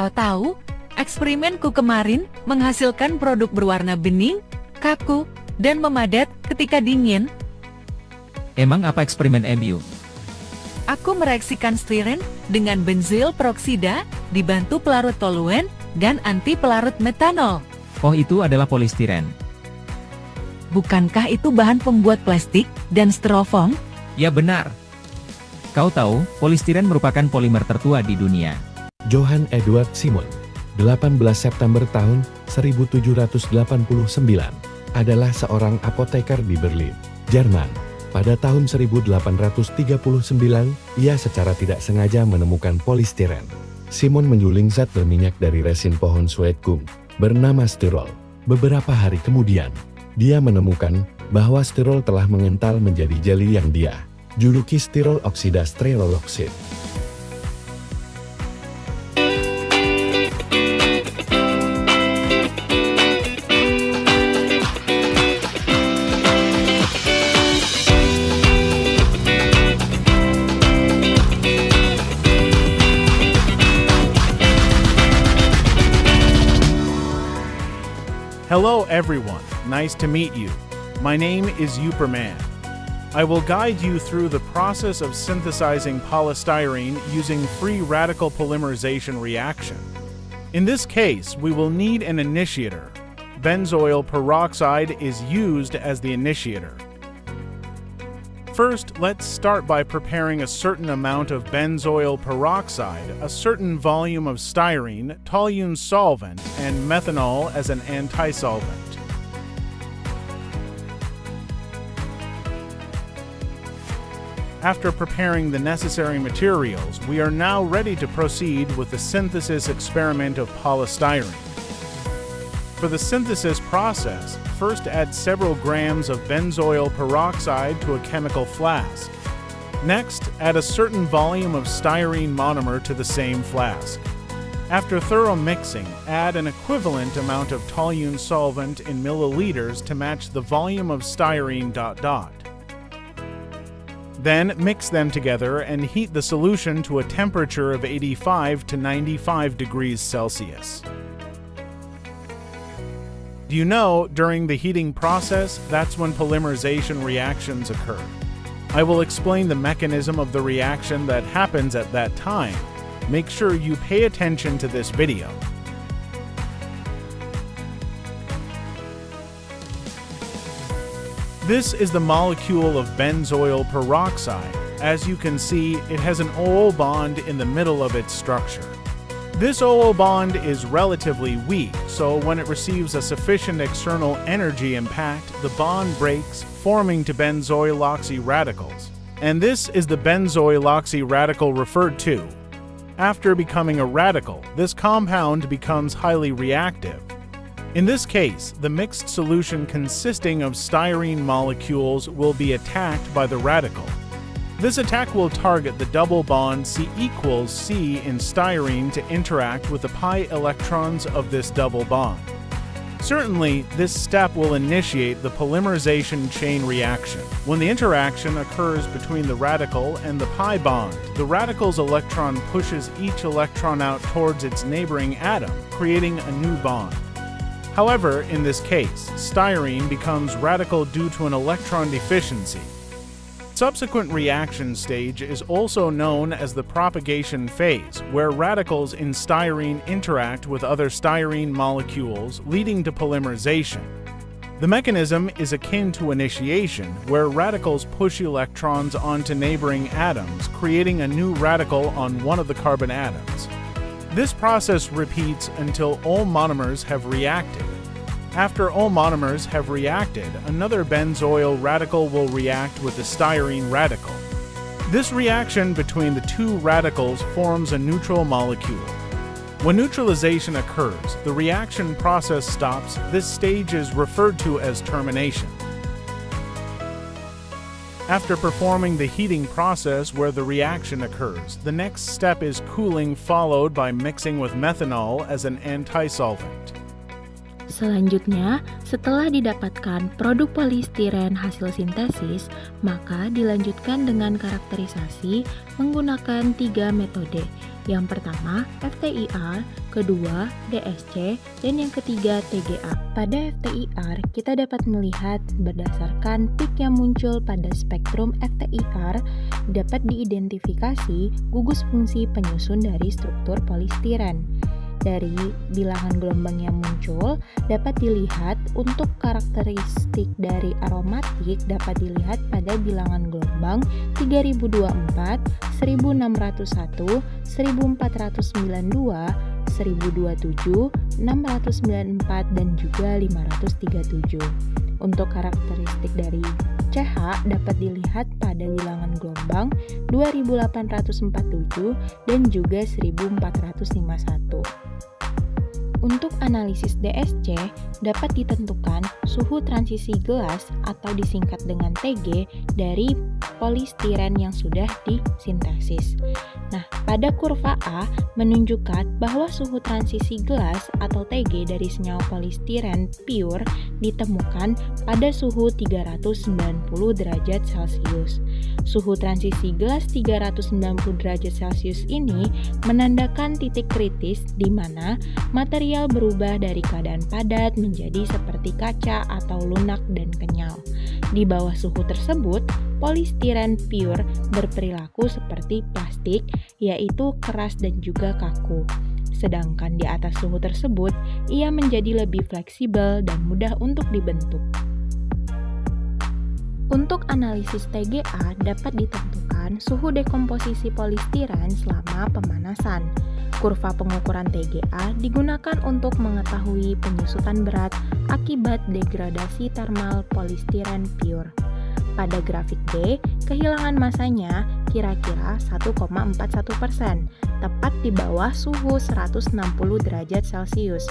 Kau tahu, eksperimenku kemarin menghasilkan produk berwarna bening, kaku, dan memadat ketika dingin. Emang apa eksperimen MU? Aku mereaksikan stiren dengan benzoil peroksida, dibantu pelarut toluen, dan anti pelarut metanol. Oh, itu adalah polistiren. Bukankah itu bahan pembuat plastik dan styrofoam? Ya benar. Kau tahu, polistiren merupakan polimer tertua di dunia. Johann Eduard Simon, 18 September tahun 1789, adalah seorang apoteker di Berlin, Jerman. Pada tahun 1839, ia secara tidak sengaja menemukan polistiren. Simon menjuling zat berminyak dari resin pohon suetgum, bernama styrol. Beberapa hari kemudian, dia menemukan bahwa styrol telah mengental menjadi jeli yang dia juluki styrol oksida styroloksid. Hello everyone, nice to meet you. My name is Uperman. I will guide you through the process of synthesizing polystyrene using free radical polymerization reaction. In this case, we will need an initiator. Benzoyl peroxide is used as the initiator. First, let's start by preparing a certain amount of benzoyl peroxide, a certain volume of styrene, toluene solvent, and methanol as an anti-solvent. After preparing the necessary materials, we are now ready to proceed with the synthesis experiment of polystyrene. For the synthesis process, first add several grams of benzoyl peroxide to a chemical flask. Next, add a certain volume of styrene monomer to the same flask. After thorough mixing, add an equivalent amount of toluene solvent in milliliters to match the volume of styrene ... Then mix them together and heat the solution to a temperature of 85 to 95 degrees Celsius. Do you know, during the heating process, that's when polymerization reactions occur. I will explain the mechanism of the reaction that happens at that time. Make sure you pay attention to this video. This is the molecule of benzoyl peroxide. As you can see, it has an OO bond in the middle of its structure. This OO bond is relatively weak, so when it receives a sufficient external energy impact, the bond breaks, forming to benzoyloxy radicals. And this is the benzoyloxy radical referred to. After becoming a radical, this compound becomes highly reactive. In this case, the mixed solution consisting of styrene molecules will be attacked by the radical. This attack will target the double bond C equals C in styrene to interact with the pi electrons of this double bond. Certainly, this step will initiate the polymerization chain reaction. When the interaction occurs between the radical and the pi bond, the radical's electron pushes each electron out towards its neighboring atom, creating a new bond. However, in this case, styrene becomes radical due to an electron deficiency. Subsequent reaction stage is also known as the propagation phase, where radicals in styrene interact with other styrene molecules, leading to polymerization. The mechanism is akin to initiation, where radicals push electrons onto neighboring atoms, creating a new radical on one of the carbon atoms. This process repeats until all monomers have reacted. After all monomers have reacted, another benzoyl radical will react with the styrene radical. This reaction between the two radicals forms a neutral molecule. When neutralization occurs, the reaction process stops. This stage is referred to as termination. After performing the heating process where the reaction occurs, the next step is cooling, followed by mixing with methanol as an anti-solvent. Selanjutnya, setelah didapatkan produk polistiren hasil sintesis, maka dilanjutkan dengan karakterisasi menggunakan 3 metode. Yang pertama, FTIR, kedua, DSC, dan yang ketiga, TGA. Pada FTIR, kita dapat melihat berdasarkan peak yang muncul pada spektrum FTIR, dapat diidentifikasi gugus fungsi penyusun dari struktur polistiren. Dari bilangan gelombang yang muncul dapat dilihat untuk karakteristik dari aromatik dapat dilihat pada bilangan gelombang 3024, 1601, 1492, 1027, 694, dan juga 537. Untuk karakteristik dari CH dapat dilihat pada bilangan gelombang 2847 dan juga 1451. Untuk analisis DSC dapat ditentukan suhu transisi gelas atau disingkat dengan TG dari polistiren yang sudah disintesis. Nah, pada kurva A menunjukkan bahwa suhu transisi gelas atau TG dari senyawa polistiren pure ditemukan pada suhu 390 derajat Celcius. Suhu transisi gelas 390 derajat Celcius ini menandakan titik kritis di mana material berubah dari keadaan padat menjadi seperti kaca atau lunak dan kenyal. Di bawah suhu tersebut, polistiren pure berperilaku seperti plastik, yaitu keras dan juga kaku. Sedangkan di atas suhu tersebut, ia menjadi lebih fleksibel dan mudah untuk dibentuk. Untuk analisis TGA dapat ditentukan suhu dekomposisi polistiren selama pemanasan. Kurva pengukuran TGA digunakan untuk mengetahui penyusutan berat akibat degradasi termal polistiren pure. Pada grafik B, kehilangan masanya kira-kira 1,41%, tepat di bawah suhu 160 derajat Celcius.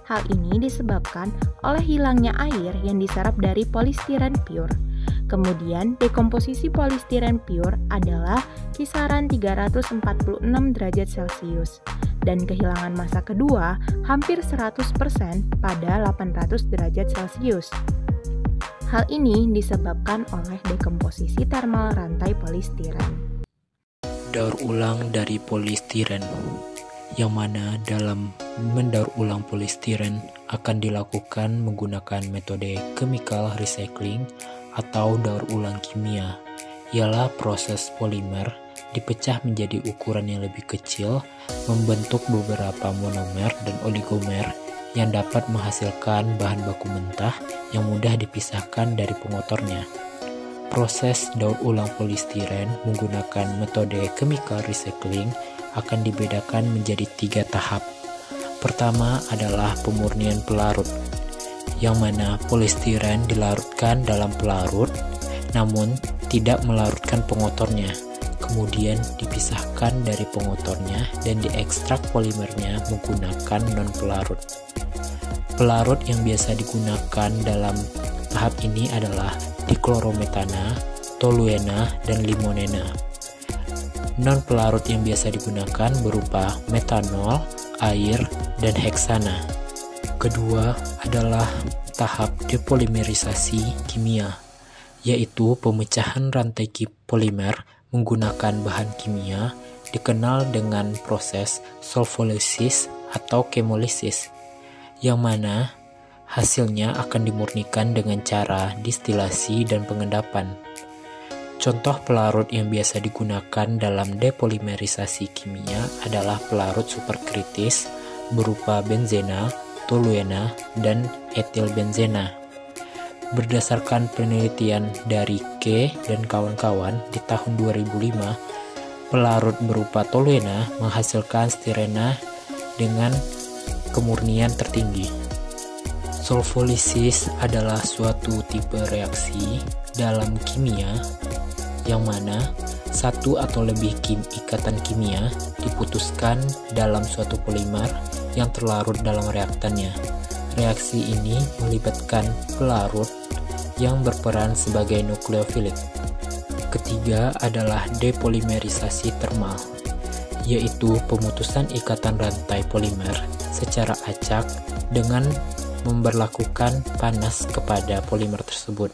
Hal ini disebabkan oleh hilangnya air yang diserap dari polistiren pure. Kemudian, dekomposisi polistiren pure adalah kisaran 346 derajat Celcius. Dan kehilangan massa kedua hampir 100% pada 800 derajat Celcius. Hal ini disebabkan oleh dekomposisi termal rantai polistiren. Daur ulang dari polistiren, yang mana dalam mendaur ulang polistiren akan dilakukan menggunakan metode chemical recycling atau daur ulang kimia, ialah proses polimer dipecah menjadi ukuran yang lebih kecil, membentuk beberapa monomer dan oligomer yang dapat menghasilkan bahan baku mentah yang mudah dipisahkan dari pengotornya. Proses daur ulang polistiren menggunakan metode chemical recycling akan dibedakan menjadi 3 tahap. Pertama adalah pemurnian pelarut, yang mana polistiren dilarutkan dalam pelarut namun tidak melarutkan pengotornya. Kemudian dipisahkan dari pengotornya dan diekstrak polimernya menggunakan non-pelarut. Pelarut yang biasa digunakan dalam tahap ini adalah diklorometana, toluena, dan limonena. Non-pelarut yang biasa digunakan berupa metanol, air, dan heksana. Kedua adalah tahap depolimerisasi kimia, yaitu pemecahan rantai polimer menggunakan bahan kimia dikenal dengan proses solvolisis atau kemolisis, yang mana hasilnya akan dimurnikan dengan cara distilasi dan pengendapan. Contoh pelarut yang biasa digunakan dalam depolimerisasi kimia adalah pelarut superkritis berupa benzena, toluena, dan etilbenzena. Berdasarkan penelitian dari K dan kawan-kawan di tahun 2005, pelarut berupa toluena menghasilkan stirena dengan kemurnian tertinggi. Solvolisis adalah suatu tipe reaksi dalam kimia yang mana satu atau lebih ikatan kimia diputuskan dalam suatu polimer yang terlarut dalam reaktannya. Reaksi ini melibatkan pelarut yang berperan sebagai nukleofilik. Ketiga adalah depolimerisasi termal, yaitu pemutusan ikatan rantai polimer secara acak dengan memberlakukan panas kepada polimer tersebut.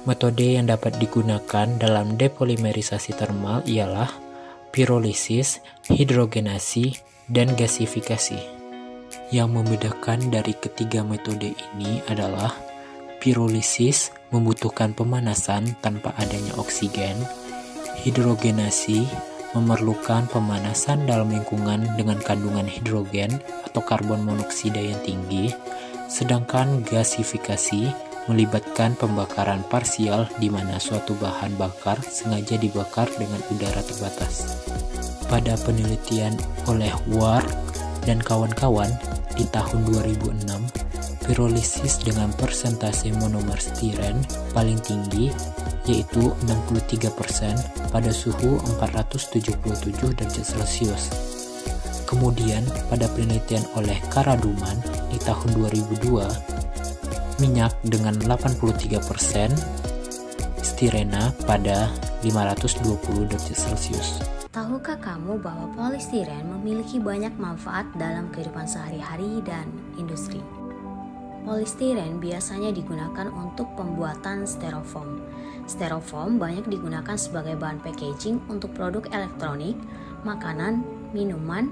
Metode yang dapat digunakan dalam depolimerisasi termal ialah pirolisis, hidrogenasi, dan gasifikasi. Yang membedakan dari ketiga metode ini adalah pirolisis membutuhkan pemanasan tanpa adanya oksigen, hidrogenasi memerlukan pemanasan dalam lingkungan dengan kandungan hidrogen atau karbon monoksida yang tinggi, sedangkan gasifikasi melibatkan pembakaran parsial di mana suatu bahan bakar sengaja dibakar dengan udara terbatas. Pada penelitian oleh Ward dan kawan-kawan di tahun 2006, pirolisis dengan persentase monomer stiren paling tinggi yaitu 63% pada suhu 477 derajat Celcius. Kemudian pada penelitian oleh Karaduman di tahun 2002, minyak dengan 83%, stirena pada 520 derajat Celcius. Tahukah kamu bahwa polistiren memiliki banyak manfaat dalam kehidupan sehari-hari dan industri? Polistiren biasanya digunakan untuk pembuatan styrofoam. Styrofoam banyak digunakan sebagai bahan packaging untuk produk elektronik, makanan, minuman,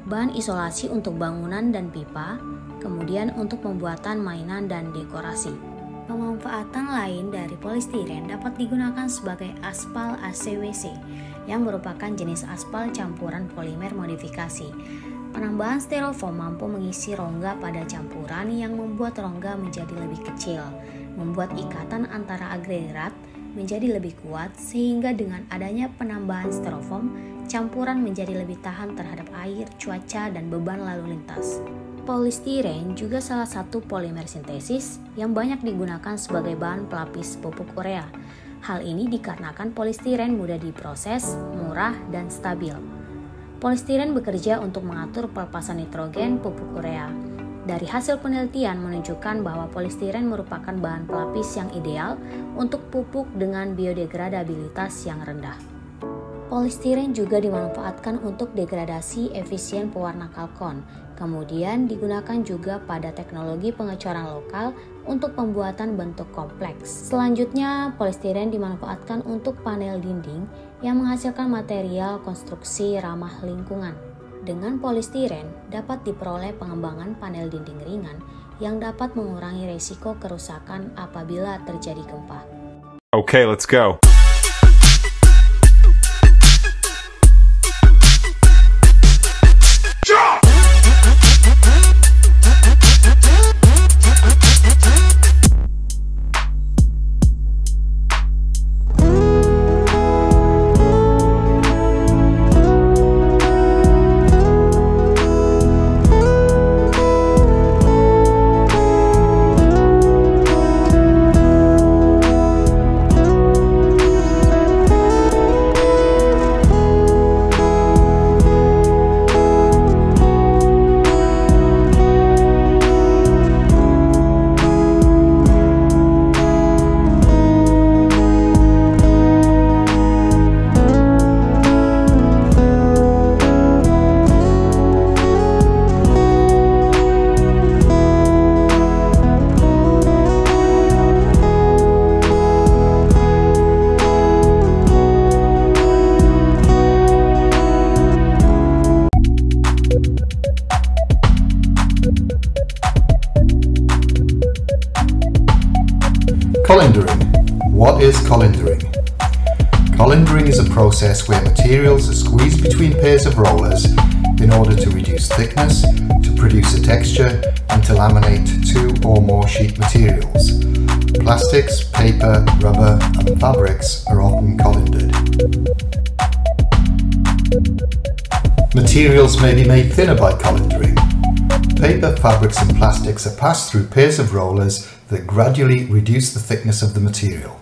bahan isolasi untuk bangunan dan pipa, kemudian untuk pembuatan mainan dan dekorasi. Pemanfaatan lain dari polistiren dapat digunakan sebagai aspal ACWC, yang merupakan jenis aspal campuran polimer modifikasi. Penambahan styrofoam mampu mengisi rongga pada campuran yang membuat rongga menjadi lebih kecil, membuat ikatan antara agregat menjadi lebih kuat, sehingga dengan adanya penambahan styrofoam, campuran menjadi lebih tahan terhadap air, cuaca, dan beban lalu lintas. Polistiren juga salah satu polimer sintesis yang banyak digunakan sebagai bahan pelapis pupuk urea. Hal ini dikarenakan polistiren mudah diproses, murah, dan stabil. Polistiren bekerja untuk mengatur pelepasan nitrogen pupuk urea. Dari hasil penelitian menunjukkan bahwa polistiren merupakan bahan pelapis yang ideal untuk pupuk dengan biodegradabilitas yang rendah. Polistiren juga dimanfaatkan untuk degradasi efisien pewarna kalkon, kemudian digunakan juga pada teknologi pengecoran lokal untuk pembuatan bentuk kompleks. Selanjutnya, polistiren dimanfaatkan untuk panel dinding yang menghasilkan material konstruksi ramah lingkungan. Dengan polistiren dapat diperoleh pengembangan panel dinding ringan yang dapat mengurangi risiko kerusakan apabila terjadi gempa. Okay, let's go. Colindering. What is colindering? Colindering is a process where materials are squeezed between pairs of rollers in order to reduce thickness, to produce a texture, and to laminate two or more sheet materials. Plastics, paper, rubber, and fabrics are often colindered. Materials may be made thinner by colindering. Paper, fabrics, and plastics are passed through pairs of rollers that gradually reduce the thickness of the material.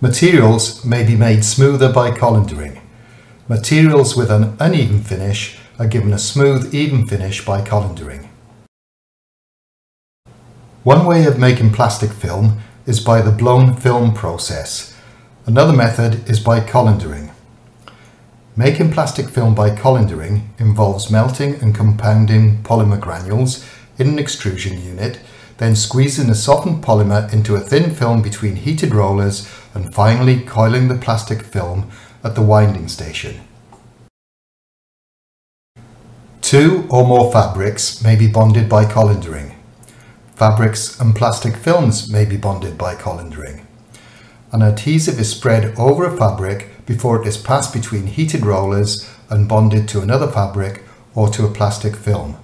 Materials may be made smoother by colindering. Materials with an uneven finish are given a smooth, even finish by colindering. One way of making plastic film is by the blown film process. Another method is by colindering. Making plastic film by colandering involves melting and compounding polymer granules in an extrusion unit, then squeezing the softened polymer into a thin film between heated rollers, and finally coiling the plastic film at the winding station. 2 or more fabrics may be bonded by colandering. Fabrics and plastic films may be bonded by colandering. An adhesive is spread over a fabric before it is passed between heated rollers and bonded to another fabric or to a plastic film.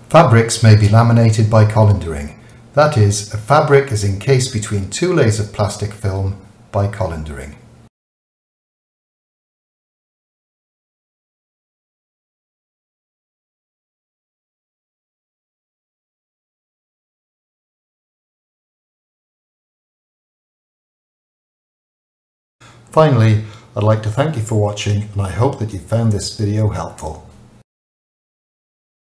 Fabrics may be laminated by colandering. That is, a fabric is encased between 2 layers of plastic film by colandering. Finally, I'd like to thank you for watching, and I hope that you found this video helpful.